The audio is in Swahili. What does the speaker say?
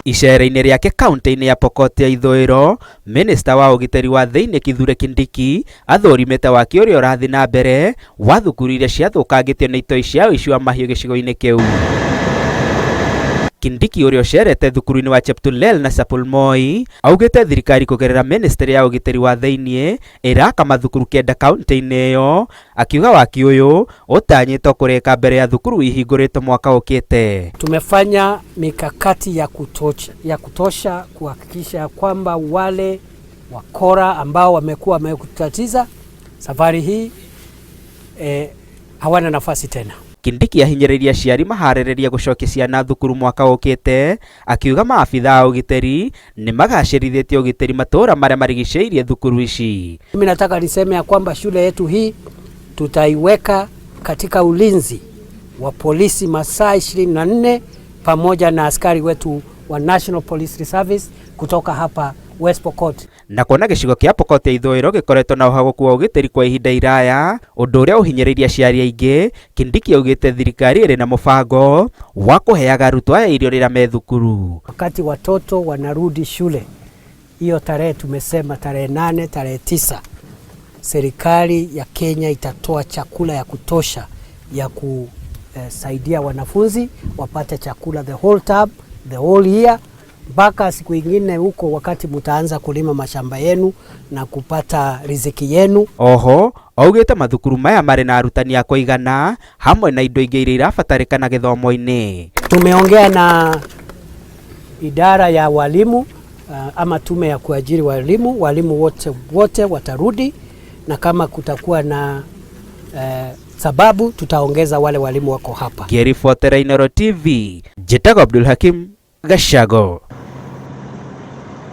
Icera-inĩ rĩake kaunti-inĩ ya Pokot ya ithũĩro, minista wa ũgitĩri wa thĩinĩ Kithure Kindiki athũrimĩte waki ũrĩa ũrathiĩ na mbere wa thukuru iria ciathũkangĩtio nĩ itoi cia ũici wa mahiũ gĩcigo-inĩ kĩu. Kindiki ũrĩa ũcerete thukuru-inĩ wa Cheptulel na Sapulmoi augĩte thirikari kũgerera ministry ya ũgitĩri wa thĩinĩ ĩraka mathukuru 9 kaunti-inĩ ĩyo, akiuga waki ũyũ ũtanyĩtwo kũrĩka mbere ya thukuru ihingũrĩtwo mwaka ũkĩte. Tumefanya mikakati ya kutosha kuhakikisha kwamba wale wakora ambao wamekuwa wamekutatiza safari hii hawana nafasi tena. Kindiki ahinyĩrĩirie aciari maharĩrĩria gũcokia ciana thukuru mwaka ũkĩte, akiuga maabitha a ũgitĩri nĩ magacĩrithĩtie ũgitĩri matũũra marĩa marigicĩirie thukuru ici. Mimi nataka niseme ya kwamba shule yetu hii tutaiweka katika ulinzi wa polisi masaa 24 pamoja na askari wetu wa National Police Service kutoka hapa West Pokot. Na kuona gĩcigo kĩa Pokot ya ithũĩro gĩkoretwo na ũhagũku wa ũgitĩri kwa ihinda iraya, ũndũ ũrĩa ũhinyĩrĩirie aciari aingĩ, Kindiki augĩte thirikari ĩrĩ na mũbango wa kũheaga arutwo aya irio rĩrĩa me thukuru. Wakati watoto wanarudi shule, hiyo tarehe tumesema tarehe 8, tarehe 9, serikali ya Kenya itatoa chakula ya kutosha ya kusaidia wanafunzi wapate chakula the whole term, the whole year, mpaka siku ingine huko wakati mutaanza kulima mashamba yenu na kupata riziki yenu. Oho, augĩte mathukuru maya marĩ na arutani a kũigana hamwe na indo ingĩ iria irabatarĩkana gĩthomo-inĩ. Tumeongea na idara ya walimu ama tume ya kuajiri walimu, walimu wote watarudi, na kama kutakuwa na sababu tutaongeza wale walimu wako hapa. Ngĩribotera Inooro TV, njĩtagwo Abdulhakim Gashago.